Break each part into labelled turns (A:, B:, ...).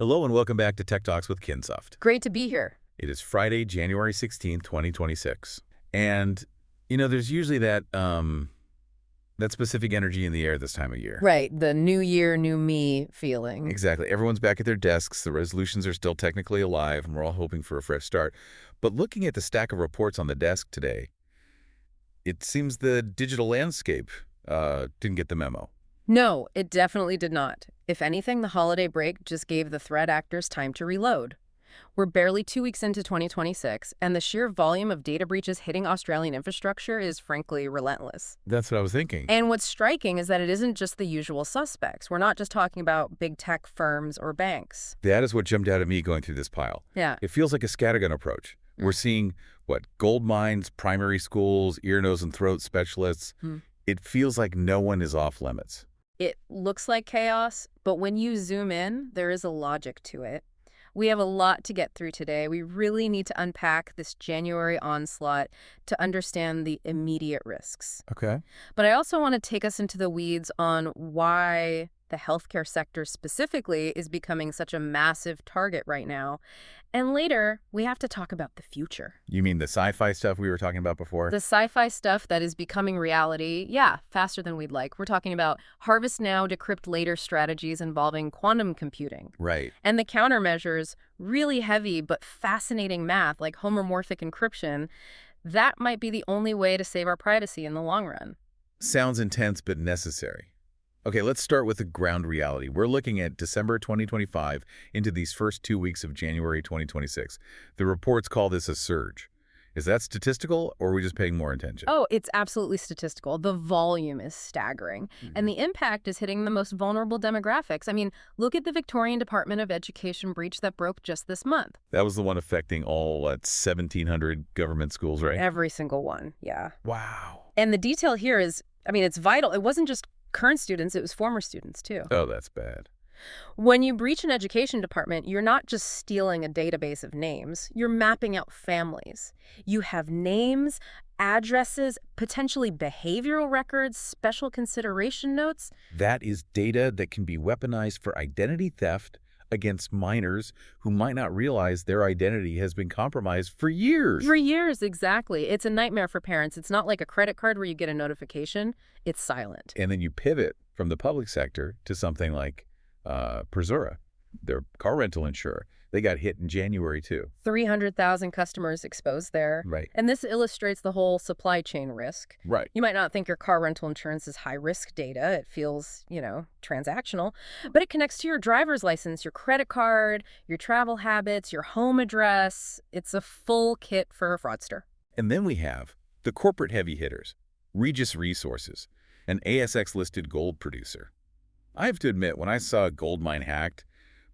A: Hello and welcome back to Tech Talks with Kinsoft.
B: Great to be here.
A: It is Friday, January 16th, 2026. And, there's usually that specific energy in the air this time of year.
B: Right, the new year, new me feeling.
A: Exactly. Everyone's back at their desks. The resolutions are still technically alive, and we're all hoping for a fresh start. But looking at the stack of reports on the desk today, it seems the digital landscape didn't get the memo.
B: No, it definitely did not. If anything, the holiday break just gave the threat actors time to reload. We're barely 2 weeks into 2026, and the sheer volume of data breaches hitting Australian infrastructure is frankly relentless.
A: That's what I was thinking.
B: And what's striking is that it isn't just the usual suspects. We're not just talking about big tech firms or banks.
A: That is what jumped out at me going through this pile.
B: Yeah.
A: It feels like a scattergun approach. We're seeing, gold mines, primary schools, ear, nose, and throat specialists. It feels like no one is off limits.
B: It looks like chaos, but when you zoom in, there is a logic to it. We have a lot to get through today. We really need to unpack this January onslaught to understand the immediate risks.
A: Okay.
B: But I also want to take us into the weeds on why the healthcare sector specifically is becoming such a massive target right now. And later, we have to talk about the future.
A: You mean the sci-fi stuff we were talking about before?
B: The sci-fi stuff that is becoming reality, faster than we'd like. We're talking about harvest now, decrypt later strategies involving quantum computing.
A: Right.
B: And the countermeasures, really heavy but fascinating math like homomorphic encryption, that might be the only way to save our privacy in the long run.
A: Sounds intense but necessary. Okay, let's start with the ground reality. We're looking at December 2025 into these first 2 weeks of January 2026. The reports call this a surge. Is that statistical, or are we just paying more attention?
B: Oh, it's absolutely statistical. The volume is staggering. And the impact is hitting the most vulnerable demographics. I mean, look at the Victorian Department of Education breach that broke just this month.
A: That was the one affecting all 1,700 government schools, right?
B: Every single one, yeah.
A: Wow.
B: And the detail here is, it's vital. It wasn't just current students, it was former students too.
A: Oh, that's bad.
B: When you breach an education department, you're not just stealing a database of names, you're mapping out families. You have names, addresses, potentially behavioral records, special consideration notes.
A: That is data that can be weaponized for identity theft against minors who might not realize their identity has been compromised for years.
B: For years, exactly. It's a nightmare for parents. It's not like a credit card where you get a notification. It's silent.
A: And then you pivot from the public sector to something like Persura, their car rental insurer. They got hit in January, too.
B: 300,000 customers exposed there.
A: Right.
B: And this illustrates the whole supply chain risk.
A: Right.
B: You might not think your car rental insurance is high-risk data. It feels, transactional. But it connects to your driver's license, your credit card, your travel habits, your home address. It's a full kit for a fraudster.
A: And then we have the corporate heavy hitters, Regis Resources, an ASX-listed gold producer. I have to admit, when I saw a gold mine hacked,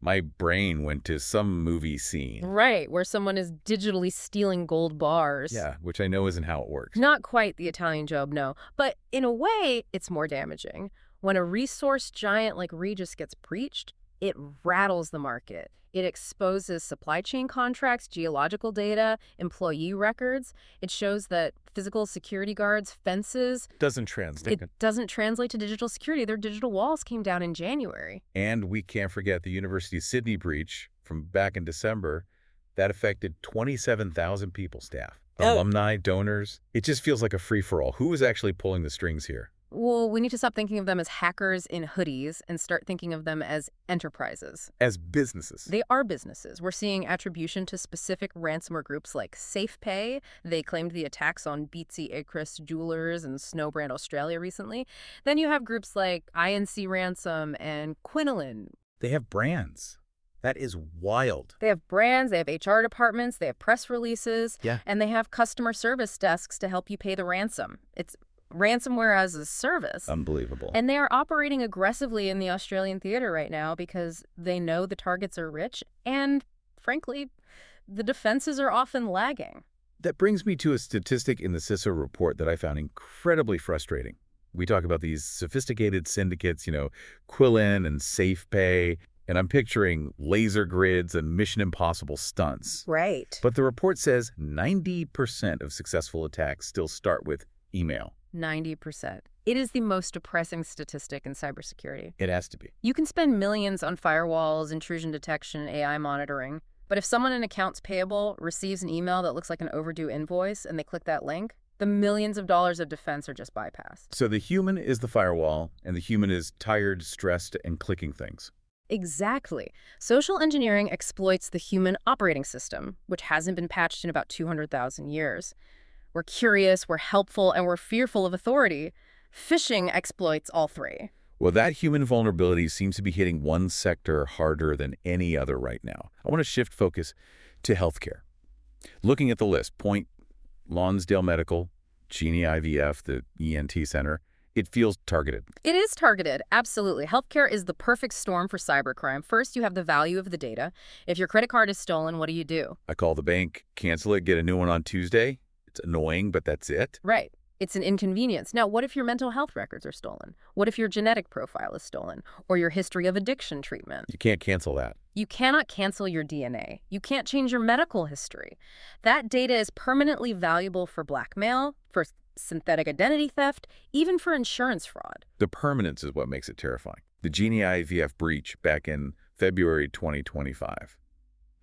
A: my brain went to some movie scene.
B: Right, where someone is digitally stealing gold bars.
A: Yeah, which I know isn't how it works.
B: Not quite the Italian Job, no. But in a way, it's more damaging. When a resource giant like Regis gets breached, it rattles the market. It exposes supply chain contracts, geological data, employee records. It shows that physical security guards, fences...
A: It doesn't translate
B: to digital security. Their digital walls came down in January.
A: And we can't forget the University of Sydney breach from back in December. That affected 27,000 people, staff, alumni, donors. It just feels like a free-for-all. Who is actually pulling the strings here?
B: Well, we need to stop thinking of them as hackers in hoodies and start thinking of them as enterprises.
A: As businesses.
B: They are businesses. We're seeing attribution to specific ransomware groups like SafePay. They claimed the attacks on Beatsy Acres Jewelers and Snowbrand Australia recently. Then you have groups like INC Ransom and Quinoline.
A: They have brands. That is wild.
B: They have brands, they have HR departments, they have press releases, and they have customer service desks to help you pay the ransom. It's ransomware as a service.
A: Unbelievable.
B: And they are operating aggressively in the Australian theater right now because they know the targets are rich and, frankly, the defenses are often lagging.
A: That brings me to a statistic in the CISO report that I found incredibly frustrating. We talk about these sophisticated syndicates, Quillin and SafePay, and I'm picturing laser grids and Mission Impossible stunts.
B: Right.
A: But the report says 90% of successful attacks still start with email.
B: 90%. It is the most depressing statistic in cybersecurity.
A: It has to be.
B: You can spend millions on firewalls, intrusion detection, AI monitoring, but if someone in accounts payable receives an email that looks like an overdue invoice and they click that link, the millions of dollars of defense are just bypassed.
A: So the human is the firewall, and the human is tired, stressed, and clicking things.
B: Exactly. Social engineering exploits the human operating system, which hasn't been patched in about 200,000 years. We're curious, we're helpful, and we're fearful of authority. Phishing exploits all three.
A: Well, that human vulnerability seems to be hitting one sector harder than any other right now. I want to shift focus to healthcare. Looking at the list, Point Lonsdale Medical, Genie IVF, the ENT Center, it feels targeted.
B: It is targeted, absolutely. Healthcare is the perfect storm for cybercrime. First, you have the value of the data. If your credit card is stolen, what do?
A: I call the bank, cancel it, get a new one on Tuesday. It's annoying, but that's it.
B: Right. It's an inconvenience. Now, what if your mental health records are stolen? What if your genetic profile is stolen? Or your history of addiction treatment?
A: You can't cancel that.
B: You cannot cancel your DNA. You can't change your medical history. That data is permanently valuable for blackmail, for synthetic identity theft, even for insurance fraud.
A: The permanence is what makes it terrifying. The Genie IVF breach back in February 2025.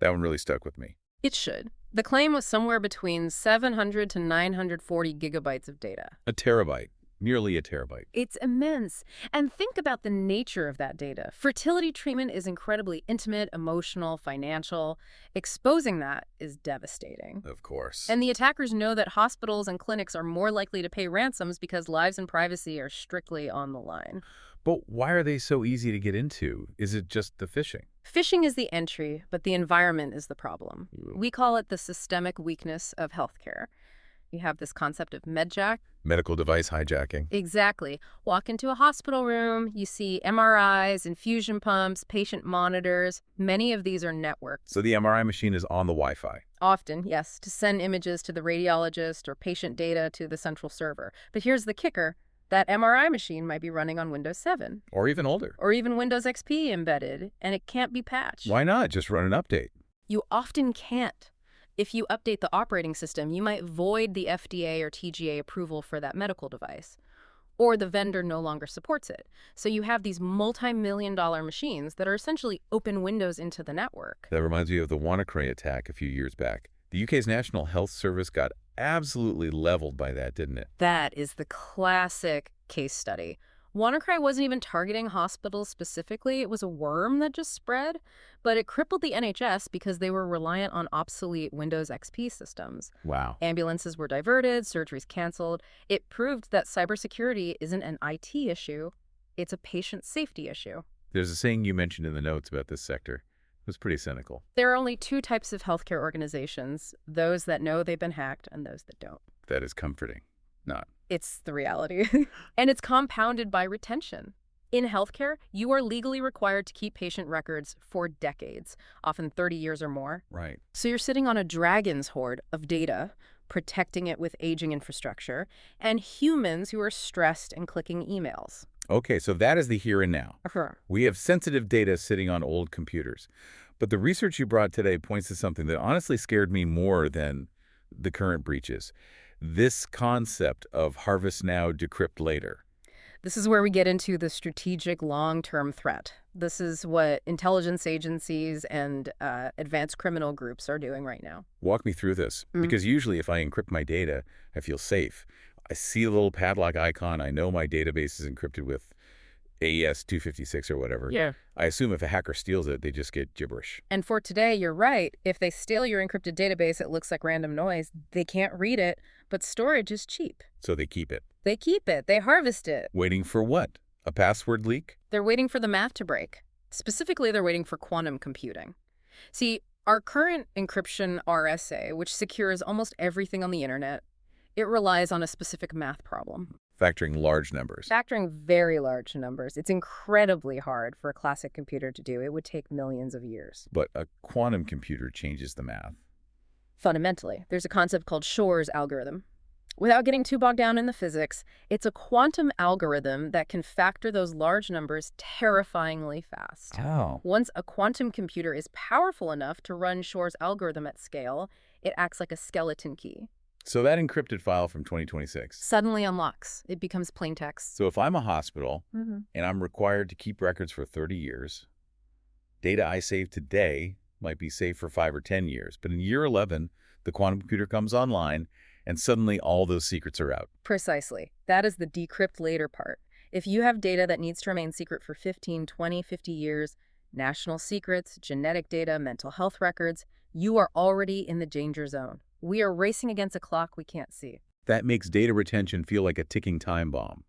A: That one really stuck with me.
B: It should. The claim was somewhere between 700 to 940 gigabytes of data.
A: A terabyte. Nearly a terabyte.
B: It's immense. And think about the nature of that data. Fertility treatment is incredibly intimate, emotional, financial. Exposing that is devastating.
A: Of course.
B: And the attackers know that hospitals and clinics are more likely to pay ransoms because lives and privacy are strictly on the line.
A: But why are they so easy to get into? Is it just the phishing?
B: Phishing is the entry, but the environment is the problem. We call it the systemic weakness of healthcare. You have this concept of medjack.
A: Medical device hijacking.
B: Exactly. Walk into a hospital room, you see MRIs, infusion pumps, patient monitors. Many of these are networked.
A: So the MRI machine is on the Wi-Fi.
B: Often, yes, to send images to the radiologist or patient data to the central server. But here's the kicker. That MRI machine might be running on Windows 7.
A: Or even older.
B: Or even Windows XP embedded, and it can't be patched.
A: Why not? Just run an update.
B: You often can't. If you update the operating system, you might void the FDA or TGA approval for that medical device. Or the vendor no longer supports it. So you have these multi-million-dollar machines that are essentially open windows into the network.
A: That reminds me of the WannaCry attack a few years back. The UK's National Health Service got absolutely leveled by that, didn't it?
B: That is the classic case study. WannaCry wasn't even targeting hospitals specifically. It was a worm that just spread, but it crippled the NHS because they were reliant on obsolete Windows XP systems.
A: Wow.
B: Ambulances were diverted, surgeries canceled. It proved that cybersecurity isn't an IT issue, it's a patient safety issue.
A: There's a saying you mentioned in the notes about this sector. It was pretty cynical.
B: There are only two types of healthcare organizations, those that know they've been hacked and those that don't.
A: That is comforting. Not.
B: It's the reality. And it's compounded by retention. In healthcare, you are legally required to keep patient records for decades, often 30 years or more.
A: Right.
B: So you're sitting on a dragon's hoard of data, protecting it with aging infrastructure, and humans who are stressed and clicking emails.
A: Okay, so that is the here and now. We have sensitive data sitting on old computers. But the research you brought today points to something that honestly scared me more than the current breaches. This concept of harvest now, decrypt later.
B: This is where we get into the strategic long-term threat. This is what intelligence agencies and advanced criminal groups are doing right now.
A: Walk me through this, because usually if I encrypt my data, I feel safe. I see a little padlock icon. I know my database is encrypted with AES 256 or whatever.
B: Yeah.
A: I assume if a hacker steals it, they just get gibberish.
B: And for today, you're right. If they steal your encrypted database, it looks like random noise. They can't read it, but storage is cheap.
A: So they keep it.
B: They keep it. They harvest it.
A: Waiting for what? A password leak?
B: They're waiting for the math to break. Specifically, they're waiting for quantum computing. See, our current encryption RSA, which secures almost everything on the internet, it relies on a specific math problem.
A: Factoring large numbers.
B: Factoring very large numbers. It's incredibly hard for a classic computer to do. It would take millions of years.
A: But a quantum computer changes the math.
B: Fundamentally, there's a concept called Shor's algorithm. Without getting too bogged down in the physics, it's a quantum algorithm that can factor those large numbers terrifyingly fast.
A: Oh.
B: Once a quantum computer is powerful enough to run Shor's algorithm at scale, it acts like a skeleton key.
A: So that encrypted file from 2026.
B: Suddenly unlocks. It becomes plain text.
A: So if I'm a hospital
B: Hmm.
A: and I'm required to keep records for 30 years, data I save today might be saved for 5 or 10 years. But in year 11, the quantum computer comes online and suddenly all those secrets are out.
B: Precisely. That is the decrypt later part. If you have data that needs to remain secret for 15, 20, 50 years, national secrets, genetic data, mental health records, you are already in the danger zone. We are racing against a clock we can't see.
A: That makes data retention feel like a ticking time bomb.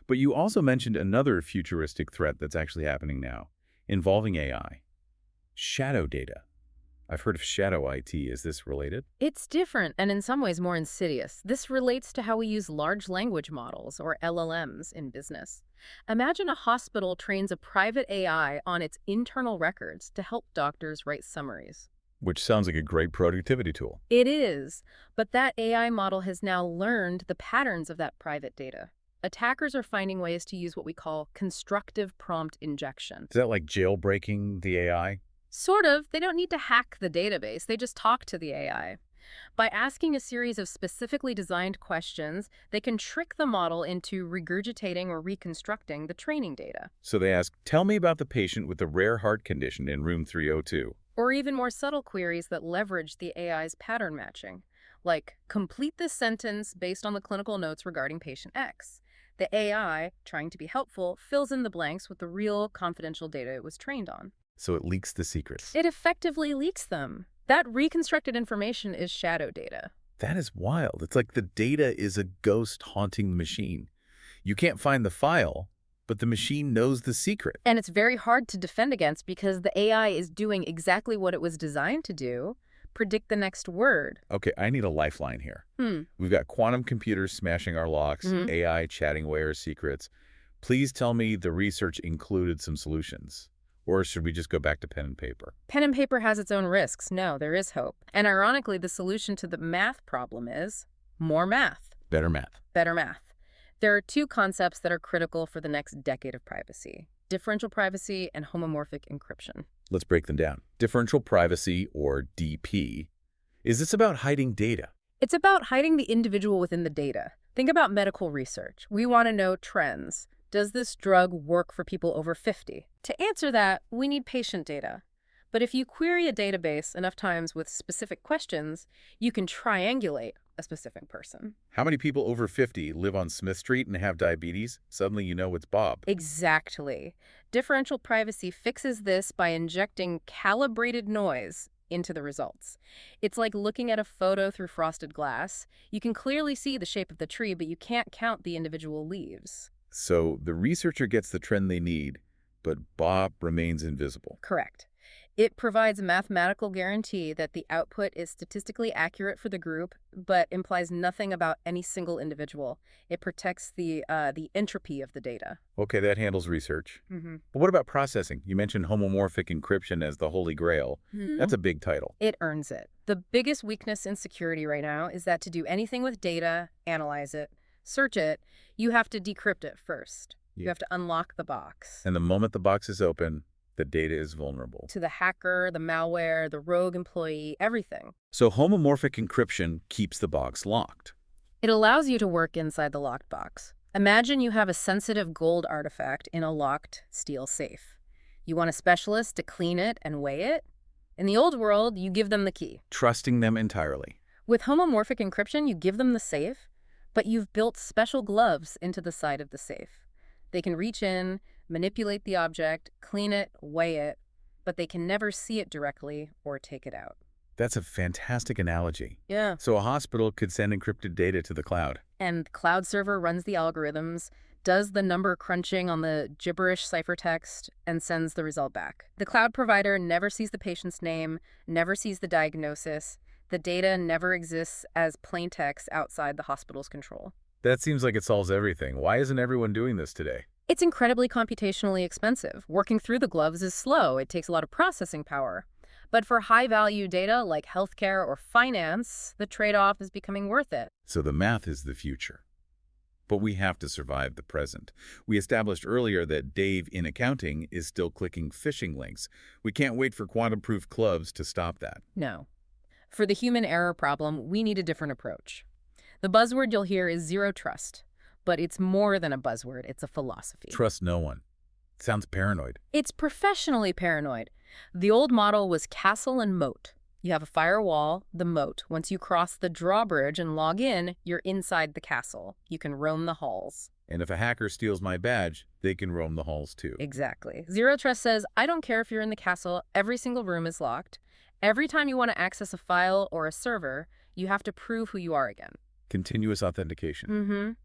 A: But you also mentioned another futuristic threat that's actually happening now, involving AI. Shadow data. I've heard of shadow IT. Is this related?
B: It's different and in some ways more insidious. This relates to how we use large language models, or LLMs, in business. Imagine a hospital trains a private AI on its internal records to help doctors write summaries.
A: Which sounds like a great productivity tool.
B: It is, but that AI model has now learned the patterns of that private data. Attackers are finding ways to use what we call constructive prompt injection.
A: Is that like jailbreaking the AI?
B: Sort of. They don't need to hack the database. They just talk to the AI. By asking a series of specifically designed questions, they can trick the model into regurgitating or reconstructing the training data.
A: So they ask, tell me about the patient with the rare heart condition in room 302.
B: Or even more subtle queries that leverage the AI's pattern matching, like, complete this sentence based on the clinical notes regarding patient X. The AI, trying to be helpful, fills in the blanks with the real confidential data it was trained on.
A: So it leaks the secrets.
B: It effectively leaks them. That reconstructed information is shadow data.
A: That is wild. It's like the data is a ghost haunting the machine. You can't find the file, but the machine knows the secret.
B: And it's very hard to defend against because the AI is doing exactly what it was designed to do, predict the next word.
A: Okay, I need a lifeline here. We've got quantum computers smashing our locks, AI chatting away our secrets. Please tell me the research included some solutions. Or should we just go back to pen and paper?
B: Pen and paper has its own risks. No, there is hope. And ironically, the solution to the math problem is more math.
A: Better math.
B: Better math. There are two concepts that are critical for the next decade of privacy: differential privacy and homomorphic encryption.
A: Let's break them down. Differential privacy, or DP. Is this about hiding data?
B: It's about hiding the individual within the data. Think about medical research. We want to know trends. Does this drug work for people over 50? To answer that, we need patient data. But if you query a database enough times with specific questions, you can triangulate a specific person.
A: How many people over 50 live on Smith Street and have diabetes? Suddenly you know it's Bob.
B: Exactly. Differential privacy fixes this by injecting calibrated noise into the results. It's like looking at a photo through frosted glass. You can clearly see the shape of the tree, but you can't count the individual leaves.
A: So the researcher gets the trend they need, but Bob remains invisible.
B: Correct. It provides a mathematical guarantee that the output is statistically accurate for the group, but implies nothing about any single individual. It protects the entropy of the data.
A: Okay, that handles research.
B: Mm-hmm.
A: But what about processing? You mentioned homomorphic encryption as the holy grail. That's a big title.
B: It earns it. The biggest weakness in security right now is that to do anything with data, analyze it, search it, you have to decrypt it first. You have to unlock the box.
A: And the moment the box is open, the data is vulnerable.
B: To the hacker, the malware, the rogue employee, everything.
A: So homomorphic encryption keeps the box locked.
B: It allows you to work inside the locked box. Imagine you have a sensitive gold artifact in a locked steel safe. You want a specialist to clean it and weigh it? In the old world, you give them the key.
A: Trusting them entirely.
B: With homomorphic encryption, you give them the safe, but you've built special gloves into the side of the safe. They can reach in, manipulate the object, clean it, weigh it, but they can never see it directly or take it out.
A: That's a fantastic analogy.
B: Yeah.
A: So a hospital could send encrypted data to the cloud.
B: And the cloud server runs the algorithms, does the number crunching on the gibberish ciphertext, and sends the result back. The cloud provider never sees the patient's name, never sees the diagnosis. The data never exists as plain text outside the hospital's control.
A: That seems like it solves everything. Why isn't everyone doing this today?
B: It's incredibly computationally expensive. Working through the gloves is slow. It takes a lot of processing power. But for high-value data like healthcare or finance, the trade-off is becoming worth it.
A: So the math is the future. But we have to survive the present. We established earlier that Dave in accounting is still clicking phishing links. We can't wait for quantum-proof gloves to stop that.
B: No. For the human error problem, we need a different approach. The buzzword you'll hear is zero trust, but it's more than a buzzword, it's a philosophy.
A: Trust no one. Sounds paranoid.
B: It's professionally paranoid. The old model was castle and moat. You have a firewall, the moat. Once you cross the drawbridge and log in, you're inside the castle. You can roam the halls.
A: And if a hacker steals my badge, they can roam the halls too.
B: Exactly. Zero Trust says, I don't care if you're in the castle, every single room is locked. Every time you want to access a file or a server, you have to prove who you are again.
A: Continuous authentication.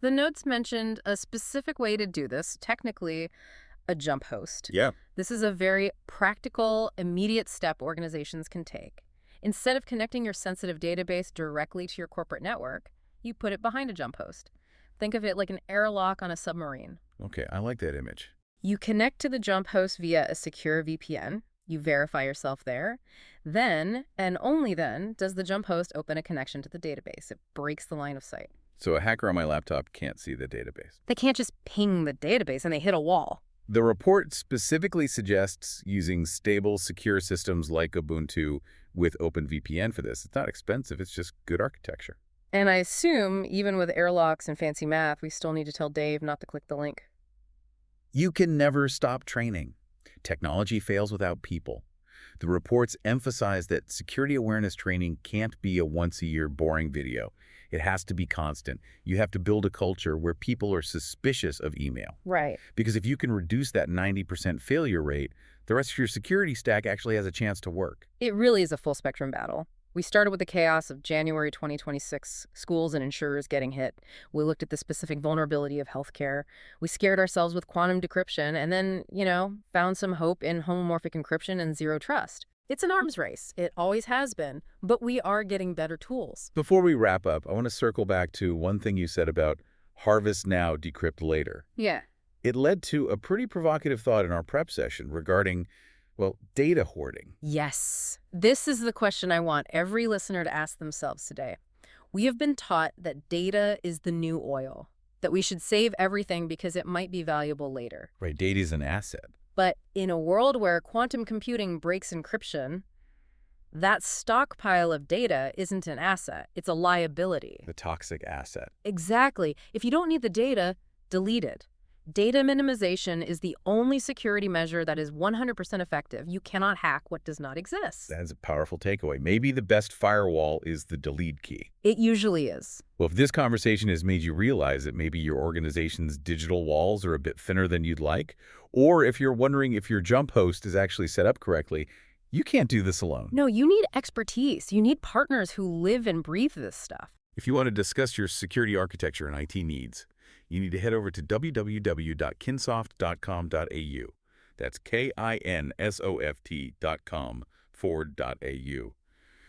B: The notes mentioned a specific way to do this, technically a jump host.
A: Yeah.
B: This is a very practical, immediate step organizations can take. Instead of connecting your sensitive database directly to your corporate network, you put it behind a jump host. Think of it like an airlock on a submarine.
A: Okay, I like that image.
B: You connect to the jump host via a secure VPN. You verify yourself there. Then, and only then, does the jump host open a connection to the database. It breaks the line of sight.
A: So a hacker on my laptop can't see the database.
B: They can't just ping the database and they hit a wall.
A: The report specifically suggests using stable, secure systems like Ubuntu with OpenVPN for this. It's not expensive, it's just good architecture.
B: And I assume, even with airlocks and fancy math, we still need to tell Dave not to click the link.
A: You can never stop training. Technology fails without people. The reports emphasize that security awareness training can't be a once-a-year boring video. It has to be constant. You have to build a culture where people are suspicious of email.
B: Right.
A: Because if you can reduce that 90% failure rate, the rest of your security stack actually has a chance to work.
B: It really is a full spectrum battle. We started with the chaos of January 2026, schools and insurers getting hit. We looked at the specific vulnerability of healthcare. We scared ourselves with quantum decryption and then, found some hope in homomorphic encryption and zero trust. It's an arms race. It always has been, but we are getting better tools.
A: Before we wrap up, I want to circle back to one thing you said about harvest now, decrypt later.
B: Yeah.
A: It led to a pretty provocative thought in our prep session regarding, data hoarding.
B: Yes. This is the question I want every listener to ask themselves today. We have been taught that data is the new oil, that we should save everything because it might be valuable later.
A: Right, data is an asset.
B: But in a world where quantum computing breaks encryption, that stockpile of data isn't an asset, it's a liability.
A: The toxic asset.
B: Exactly. If you don't need the data, delete it. Data minimization is the only security measure that is 100% effective. You cannot hack what does not exist.
A: That's a powerful takeaway. Maybe the best firewall is the delete key.
B: It usually is.
A: Well, if this conversation has made you realize that maybe your organization's digital walls are a bit thinner than you'd like, or if you're wondering if your jump host is actually set up correctly, you can't do this alone.
B: No, you need expertise. You need partners who live and breathe this stuff.
A: If you want to discuss your security architecture and IT needs, you need to head over to www.kinsoft.com.au. That's kinsoft.com/au.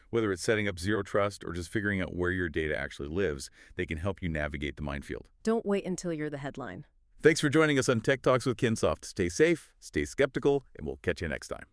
A: Whether it's setting up zero trust or just figuring out where your data actually lives, they can help you navigate the minefield.
B: Don't wait until you're the headline.
A: Thanks for joining us on Tech Talks with Kinsoft. Stay safe, stay skeptical, and we'll catch you next time.